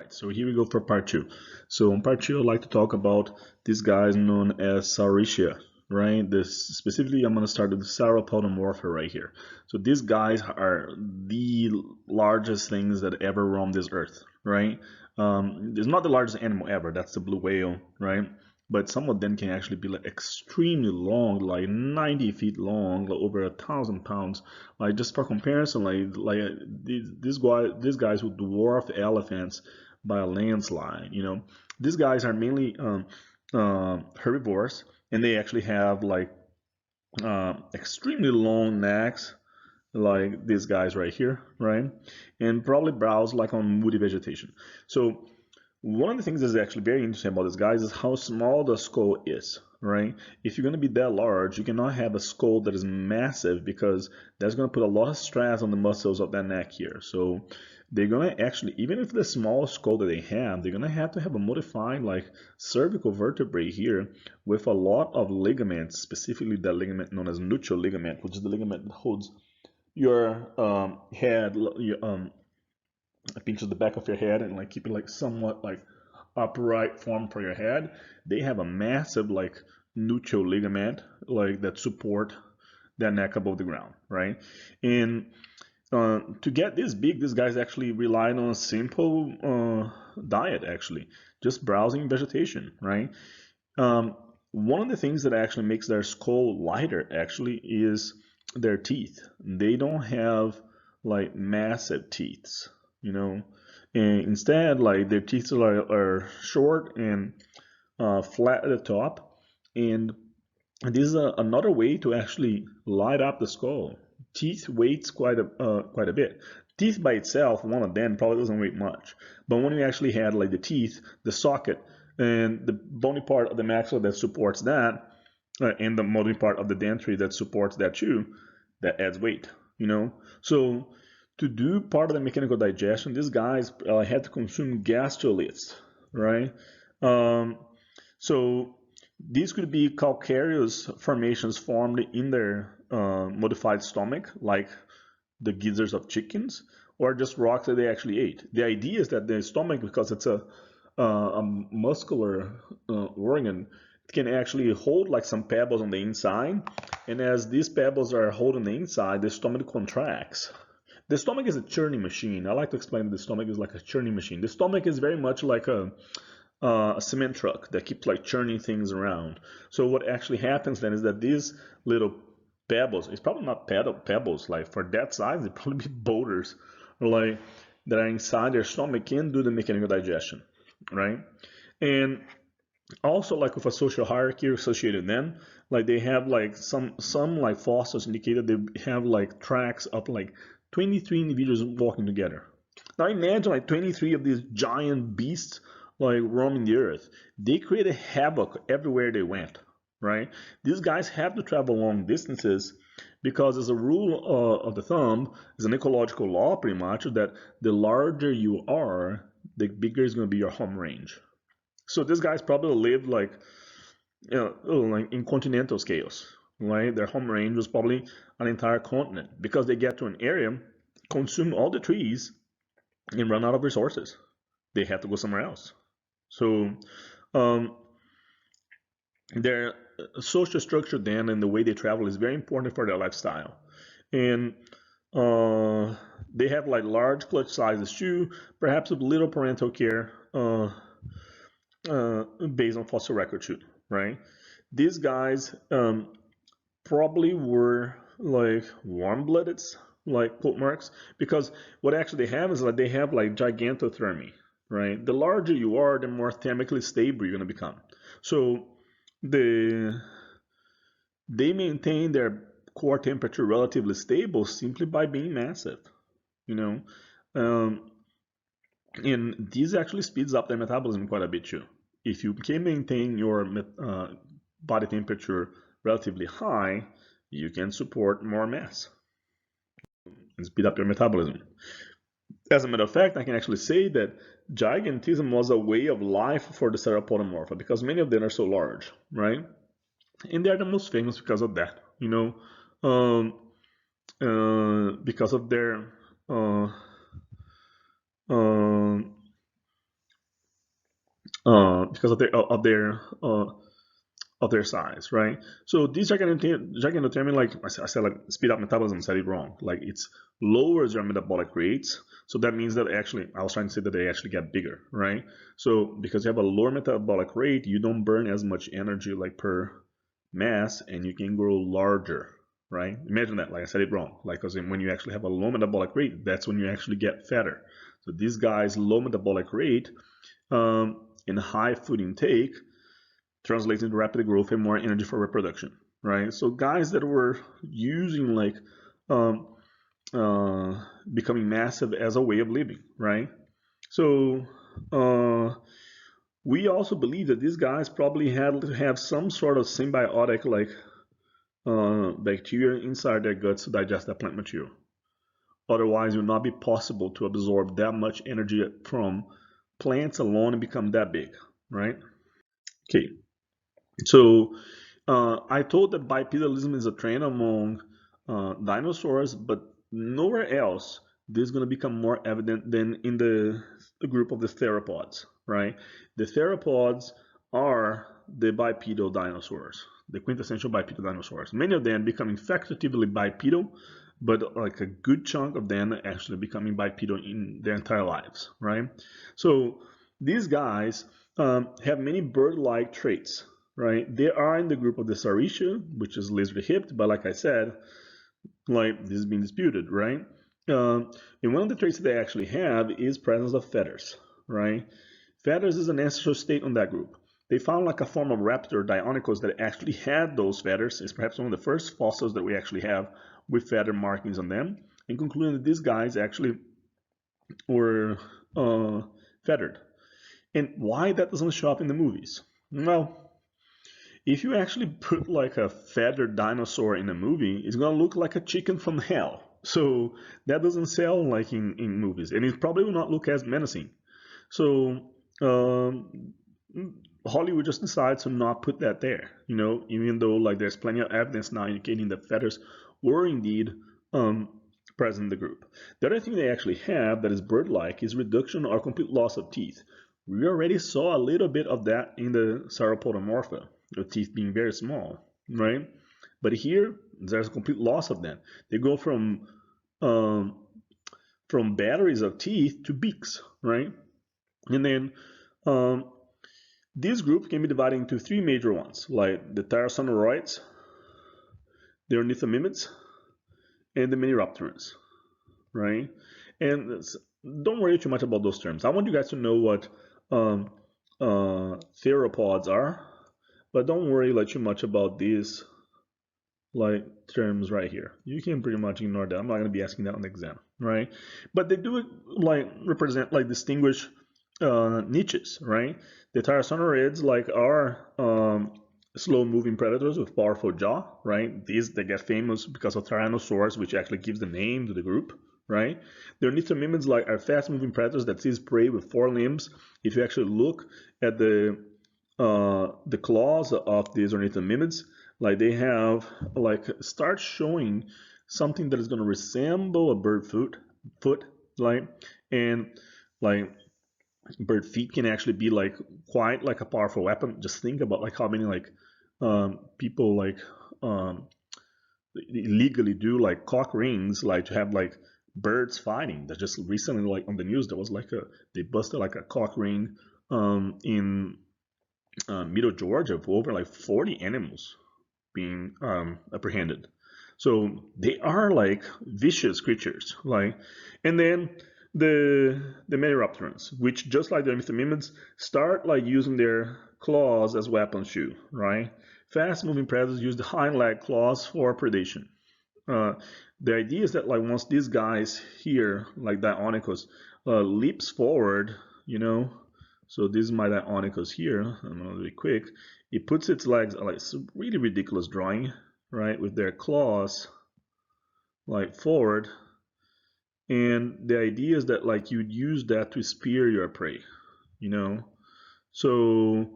Right, so here we go for part two. So in part two, I'd like to talk about these guys known as Saurischia, right? This specifically, I'm going to start with the Sauropaudomorpha right here. So these guys are the largest things that ever roamed this earth, right? It's not the largest animal ever. That's the blue whale, right? But some of them can actually be like extremely long, like 90 feet long, like over 1,000 pounds. Like just for comparison, these guys would dwarf elephants by a landslide. These guys are mainly herbivores, and they actually have like extremely long necks, like these guys right here, right? And probably browse like on woody vegetation. So one of the things that's actually very interesting about these guys is how small the skull is, right? If you're going to be that large, you cannot have a skull that is massive because that's going to put a lot of stress on the muscles of that neck here. So they're going to actually, even if the small skull that they have, they're going to have a modified like cervical vertebrae here with a lot of ligaments, specifically that ligament known as nuchal ligament, which is the ligament that holds your head, pinches the back of your head and like keep it like somewhat like upright form for your head. They have a massive like nuchal ligament like that support their neck above the ground, right? And to get this big, these guys actually relied on a simple diet, actually, just browsing vegetation, right? Um, One of the things that actually makes their skull lighter actually is their teeth. They don't have like massive teeth, you know, and instead, like their teeth are short and flat at the top, and this is another way to actually light up the skull. Teeth weighs quite a bit. Teeth by itself, one of them probably doesn't weigh much, but when you actually had like the teeth, the socket, and the bony part of the maxilla that supports that, and the bony part of the dentary that supports that too, that adds weight. So to do part of the mechanical digestion, these guys had to consume gastroliths, right? Um, so these could be calcareous formations formed in their modified stomach, like the gizzards of chickens, or just rocks that they actually ate. The idea is that the stomach, because it's a muscular organ, it can actually hold like some pebbles on the inside, and as these pebbles are holding the inside, the stomach contracts. The stomach is a churning machine. I like to explain that the stomach is like a churning machine. The stomach is very much like a cement truck that keeps like churning things around. So what actually happens then is that these little pebbles, it's probably not pebbles, like for that size, it probably be boulders, like that are inside their stomach can do the mechanical digestion, right? And also like with a social hierarchy associated then, like they have like some like fossils indicated they have like tracks of like 23 individuals walking together. Now imagine like 23 of these giant beasts like roaming the earth. They created havoc everywhere they went, right? These guys have to travel long distances because as a rule of the thumb, is an ecological law pretty much that the larger you are, the bigger is going to be your home range. So these guys probably lived like in continental scales, right? Their home range was probably an entire continent because they get to an area, consume all the trees, and run out of resources. They have to go somewhere else. So um, their social structure then and the way they travel is very important for their lifestyle. And uh, they have like large clutch sizes too, perhaps with little parental care. Based on fossil record too, right? These guys probably were like warm-blooded, like quote marks, because what actually they have is that they have like gigantothermy, right? The larger you are, the more thermically stable you're going to become. So the they maintain their core temperature relatively stable simply by being massive, you know. Um, and this actually speeds up their metabolism quite a bit too. If you can maintain your body temperature relatively high, you can support more mass and speed up your metabolism. As a matter of fact, I can actually say that gigantism was a way of life for the Sauropaudomorpha because many of them are so large, right? And they are the most famous because of that, um, because of their uh, um, because of their size, right? So these giganothermic, like I said, like speed up metabolism. I said it wrong. Like it's lowers your metabolic rates. So that means that actually, I was trying to say that they actually get bigger, right? So because you have a lower metabolic rate, you don't burn as much energy like per mass, and you can grow larger, right? Imagine that. Like I said it wrong. Like because when you actually have a low metabolic rate, that's when you actually get fatter. So these guys' low metabolic rate and high food intake translates into rapid growth and more energy for reproduction, right? So guys that were using like um, becoming massive as a way of living, right? So we also believe that these guys probably had to have some sort of symbiotic like bacteria inside their guts to digest that plant material. Otherwise, it would not be possible to absorb that much energy from plants alone and become that big, right? Okay, so I thought that bipedalism is a trend among dinosaurs, but nowhere else this is going to become more evident than in the group of the theropods, right? The theropods are the bipedal dinosaurs, the quintessential bipedal dinosaurs. Many of them becoming facultatively bipedal, but like a good chunk of them actually becoming bipedal in their entire lives, right? So these guys have many bird-like traits, right? They are in the group of the Saurischiae, which is lizard-hipped, but like I said, like this is being disputed, right? And one of the traits that they actually have is presence of feathers, right? Feathers is an ancestral state on that group. They found like a form of raptor, Deinonychus, that actually had those feathers. It's perhaps one of the first fossils that we actually have with feather markings on them, and concluding that these guys actually were feathered. And why that doesn't show up in the movies? Well, if you actually put like a feathered dinosaur in a movie, it's gonna look like a chicken from hell. So that doesn't sell like in movies, and it probably will not look as menacing. So Hollywood just decides to not put that there, even though like there's plenty of evidence now indicating that feathers were indeed um, present in the group. The other thing they actually have that is bird-like is reduction or complete loss of teeth. We already saw a little bit of that in the Sauropodomorpha, the teeth being very small, right? But here, there's a complete loss of them. They go um, from batteries of teeth to beaks, right? And then um, this group can be divided into three major ones, like the Tyrosauroids, the Ornithomimids, and the Maniraptorans, right? And don't worry too much about those terms. I want you guys to know what theropods are, but don't worry like too much about these like terms right here. You can pretty much ignore that. I'm not going to be asking that on the exam, right? But they do like represent like distinguish niches, right? The Tyrannosaurids like are slow-moving predators with powerful jaw, right? These they get famous because of Tyrannosaurus, which actually gives the name to the group, right? The ornithomimids like are fast-moving predators that seize prey with four limbs. If you actually look at the claws of these ornithomimids, like they have like start showing something that is going to resemble a bird foot, like, and like bird feet can actually be like quite like a powerful weapon. Just think about like how many like people like um illegally do like cock rings like to have like birds fighting. That just recently like on the news there was like they busted like a cock ring in middle Georgia for over like 40 animals being apprehended. So they are like vicious creatures. Like, and then the Megaropterans, which just like the Ornithomimids, start like using their claws as weapons too, right? Fast-moving predators use the hind leg claws for predation. Uh, the idea is that like once these guys here, like Deinonychus, leaps forward, you know, so this is my Deinonychus here. I'm gonna be quick. It puts its legs like it's a really ridiculous drawing, right, with their claws like forward, and the idea is that like you'd use that to spear your prey, you know. So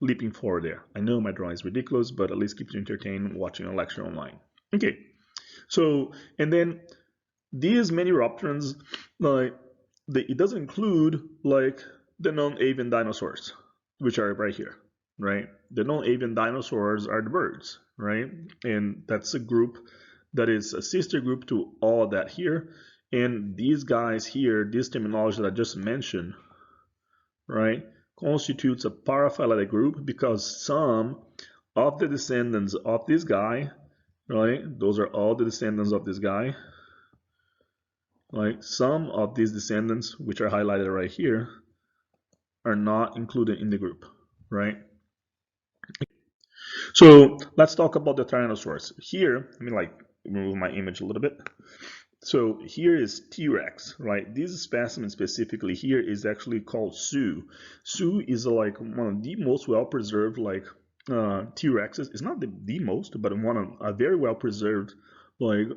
leaping forward there. I know my drawing is ridiculous, but at least keeps you entertained watching a lecture online. Okay, so and then these Maniraptorans, like it doesn't include like the non-avian dinosaurs, which are right here, right? The non-avian dinosaurs are the birds, right? And that's a group that is a sister group to all that here. And these guys here, this terminology that I just mentioned, right, constitutes a paraphyletic group because some of the descendants of this guy, right, those are all the descendants of this guy, right, some of these descendants, which are highlighted right here, are not included in the group, right? So let's talk about the Tyrannosaurus. Here, let me like move my image a little bit. So here is T-Rex, right? This specimen specifically here is actually called Sioux. Sioux is like one of the most well-preserved like T-Rexes. It's not the most, but one of a very well-preserved like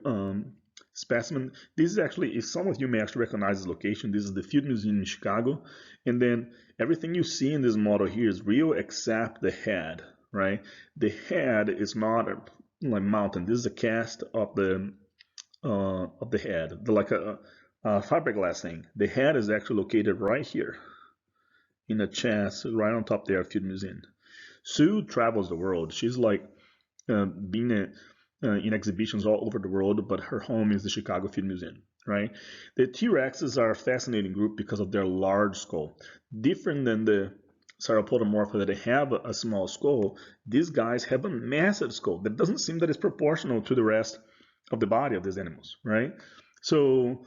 specimen. This is actually, if some of you may actually recognize this location, this is the Field Museum in Chicago. And then everything you see in this model here is real except the head, right? The head is not like mounted. This is a cast of the head, like a fiberglass thing. The head is actually located right here in the chest, right on top there of Field Museum. Sue travels the world. She's like being in exhibitions all over the world, but her home is the Chicago Field Museum, right? The T-Rexes are a fascinating group because of their large skull. Different than the Sauropodomorpha that have a small skull, these guys have a massive skull that doesn't seem that it's proportional to the rest of the body of these animals, right? So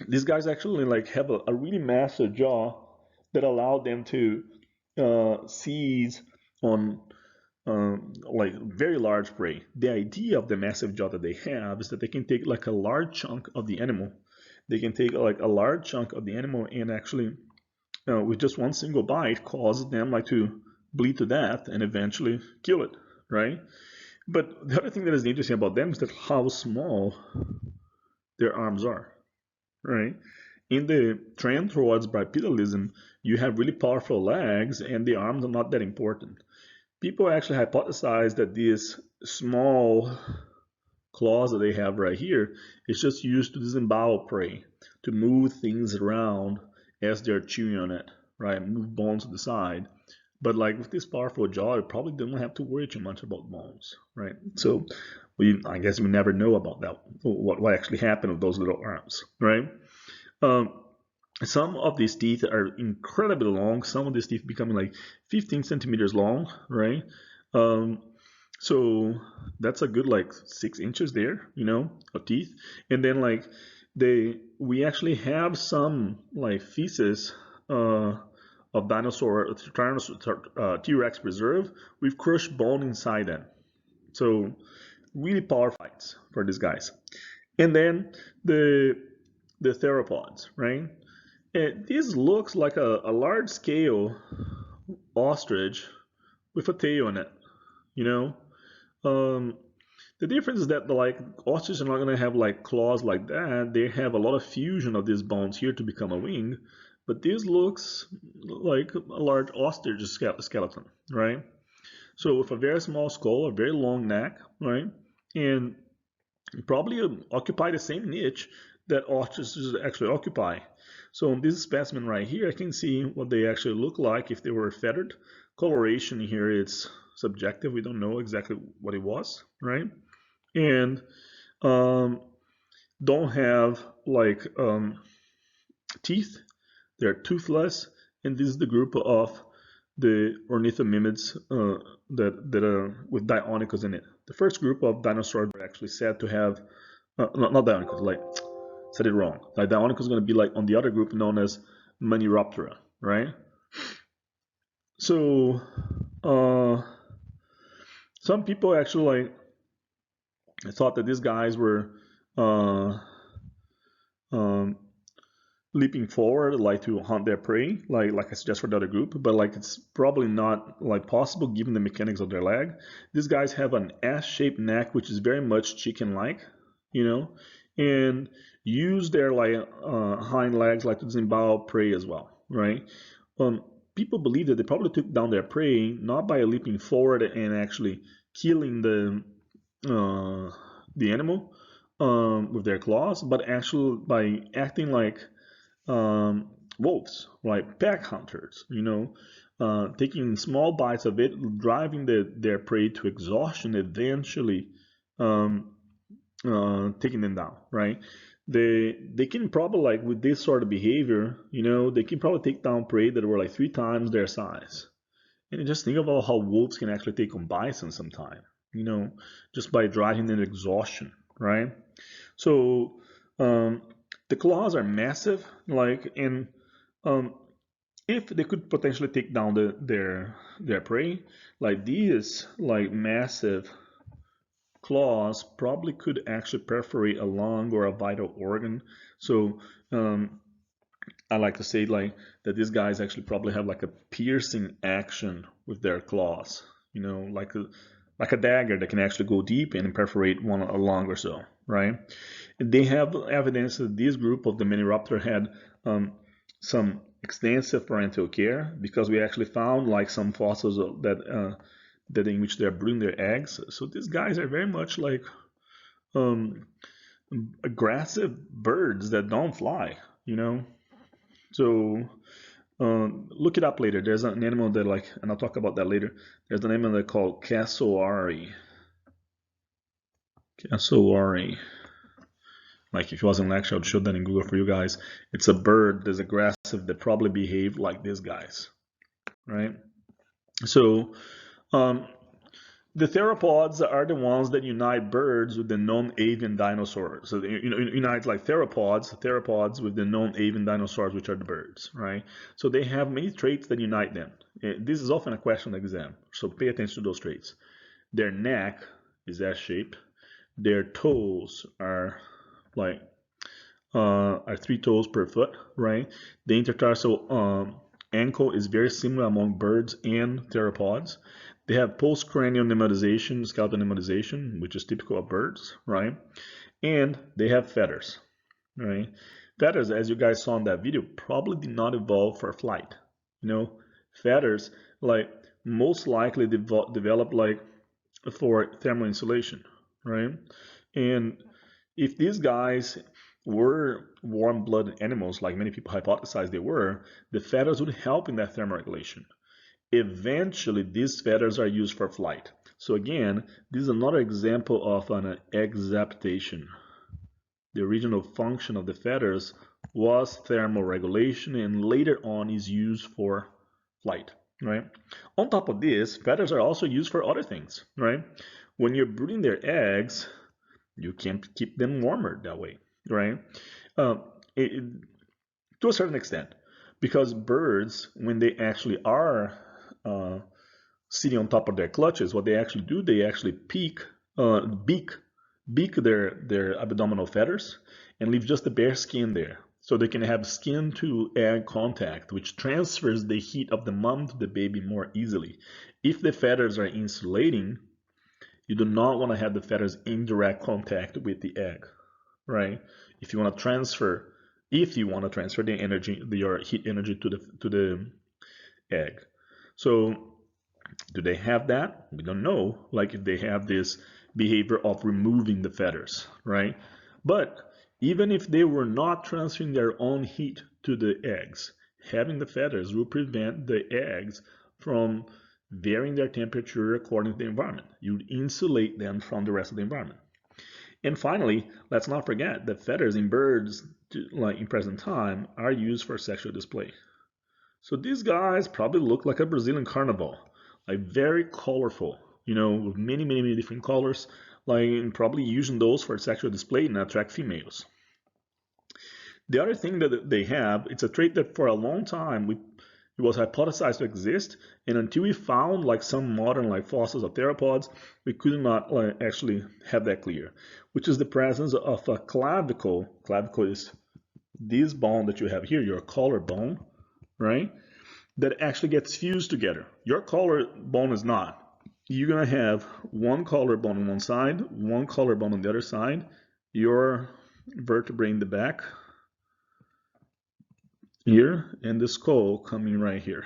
these guys actually like have a really massive jaw that allow them to seize on like very large prey. The idea of the massive jaw that they have is that they can take like a large chunk of the animal. They can take like a large chunk of the animal and actually, with just one single bite, cause them like to bleed to death and eventually kill it, right? But the other thing that is interesting about them is that how small their arms are, right? In the trend towards bipedalism, you have really powerful legs and the arms are not that important. People actually hypothesize that these small claws that they have right here is just used to disembowel prey, to move things around as they're chewing on it, right? Move bones to the side. But like with this powerful jaw, you probably don't have to worry too much about bones, right? So I guess we never know about that, what actually happened with those little arms, right? Um, some of these teeth are incredibly long. Some of these teeth becoming like 15 centimeters long, right? Um, so that's a good like 6 inches there, of teeth. And then like we actually have some like feces of dinosaur, T-Rex preserve with crushed bone inside them. So really powerful fights for these guys. And then the theropods, right? This looks like a large scale ostrich with a tail on it, you know. The difference is that like ostriches are not going to have like claws like that. They have a lot of fusion of these bones here to become a wing, but this looks like a large ostrich skeleton, right? So with a very small skull, a very long neck, right, and probably occupy the same niche that ostriches actually occupy. So on this specimen right here, I can see what they actually look like if they were feathered. Coloration here, it's subjective. We don't know exactly what it was, right? And don't have like teeth. They're toothless, and this is the group of the ornithomimids that are with Deinonychus in it. The first group of dinosaurs are actually said to have not Deinonychus, like said it wrong. Like Deinonychus is going to be like on the other group known as Maniraptora, right? So some people actually like thought that these guys were um, leaping forward, like to hunt their prey, like I suggest for the other group, but like it's probably not like possible given the mechanics of their leg. These guys have an S-shaped neck, which is very much chicken-like, and use their like hind legs like to disembowel prey as well, right? People believe that they probably took down their prey not by leaping forward and actually killing the animal with their claws, but actually by acting like wolves, right? Pack hunters, taking small bites of it, driving their prey to exhaustion, eventually um, taking them down, right? They can probably, like, with this sort of behavior, they can probably take down prey that were like 3 times their size. And just think about how wolves can actually take on bison sometime, just by driving them to exhaustion, right? So um, the claws are massive, and um, if they could potentially take down their prey, like these, like massive claws probably could actually perforate a lung or a vital organ. So um, I like to say, like, that these guys actually probably have like a piercing action with their claws, like a dagger that can actually go deep and perforate a lung or so, right? They have evidence that this group of the Maniraptor had some extensive parental care, because we actually found like some fossils that in which they're brooding their eggs. So these guys are very much like um, aggressive birds that don't fly, you know. So look it up later. There's an animal that, like, and I'll talk about that later. There's an animal that called cassowary. Cassowary. Like, if it was in lecture, I'd show that in Google for you guys. It's a bird that's aggressive that probably behave like these guys, right? So um, the theropods are the ones that unite birds with the non-avian dinosaurs. So unite like theropods with the non-avian dinosaurs, which are the birds, right? So they have many traits that unite them. This is often a question in the exam, so pay attention to those traits. Their neck is S-shaped. Their toes are like 3 toes per foot, right? The intertarsal ankle is very similar among birds and theropods. They have postcranial nematization, skeletal nematization, which is typical of birds, right? And they have feathers, right? Feathers, as you guys saw in that video, probably did not evolve for flight. Feathers, like, most likely developed like for thermal insulation, right? And if these guys were warm-blooded animals, like many people hypothesize they were, the feathers would help in that thermoregulation. Eventually, these feathers are used for flight. So again, this is another example of an exaptation. The original function of the feathers was thermoregulation, and later on is used for flight, right? On top of this, feathers are also used for other things, right? When you're brooding their eggs, you can keep them warmer that way, right? Uh, it, to a certain extent, because birds, when they actually are sitting on top of their clutches, what they actually do, they actually beak their abdominal feathers and leave just the bare skin there. So they can have skin to egg contact, which transfers the heat of the mom to the baby more easily. If the feathers are insulating, you do not want to have the feathers in direct contact with the egg, right? If you want to transfer the energy, your heat energy to the egg. So do they have that? We don't know. Like, if they have this behavior of removing the feathers, right? But even if they were not transferring their own heat to the eggs, having the feathers will prevent the eggs from varying their temperature according to the environment. You would insulate them from the rest of the environment. And finally, let's not forget that feathers in birds, like in present time, are used for sexual display. So these guys probably look like a Brazilian carnival, like very colorful, with many, many, many different colors, like, and probably using those for sexual display and attract females. The other thing that they have, it's a trait that for a long time it was hypothesized to exist, and until we found like some modern like fossils of theropods, we could not actually have that clear, which is the presence of a clavicle. Clavicle is this bone that you have here, your collarbone, right? That actually gets fused together. Your collarbone is not. You're gonna have one collarbone on one side, one collarbone on the other side, your vertebrae in the back here, and the skull coming right here.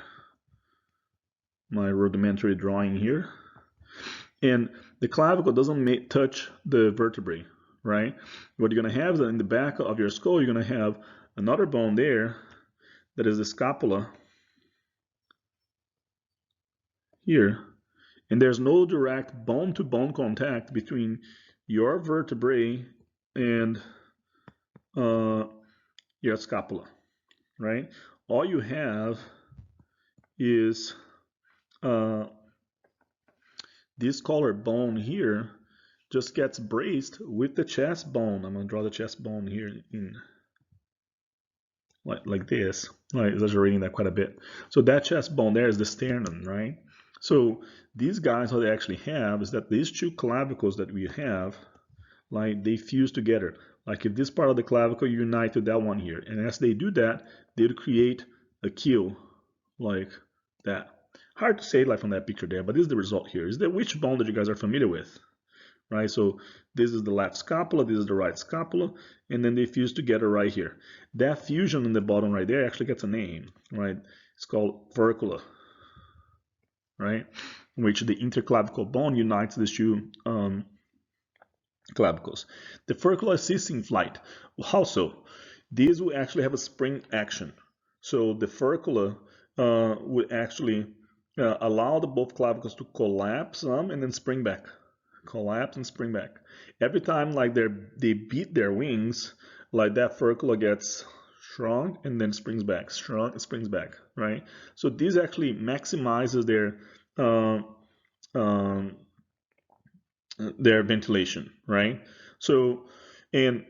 My rudimentary drawing here. And the clavicle doesn't touch the vertebrae, right? What you're gonna have is that in the back of your skull, you're gonna have another bone there that is the scapula here, and there's no direct bone-to-bone contact between your vertebrae and your scapula, right? All you have is this collarbone here just gets braced with the chest bone. I'm going to draw the chest bone here in like this, right? Exaggerating that quite a bit. So that chest bone there is the sternum, right? So these guys, what they actually have is that these two clavicles that we have, like they fuse together. Like if this part of the clavicle unite to that one here, and as they do that, they'll create a keel like that. Hard to say like from that picture there, but this is the result here. Is that which bone that you guys are familiar with? Right, so this is the left scapula, this is the right scapula, and then they fuse together right here. That fusion in the bottom right there actually gets a name, right? It's called furcula, right? In which the interclavicle bone unites these two clavicles. The furcula assists in flight. How so? These will actually have a spring action. So the furcula would actually allow the both clavicles to collapse and then spring back. Collapse and spring back. Every time like they beat their wings, like that furcula gets strong and then springs back, strong and springs back, right? So this actually maximizes their ventilation, right? So and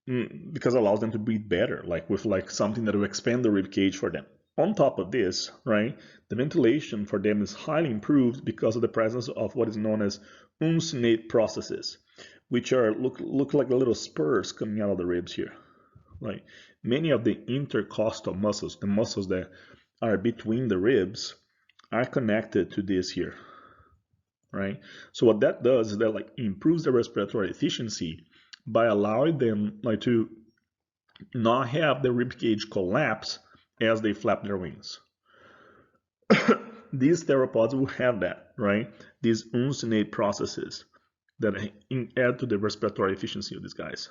because it allows them to breathe better, like with like something that will expand the rib cage for them. On top of this, right, the ventilation for them is highly improved because of the presence of what is known as uncinate processes, which are look like the little spurs coming out of the ribs here. Like many of the intercostal muscles, the muscles that are between the ribs, are connected to this here, right? So what that does is that like improves the respiratory efficiency by allowing them like to not have the rib cage collapse as they flap their wings. These theropods will have that, right? These uncinate processes that add to the respiratory efficiency of these guys.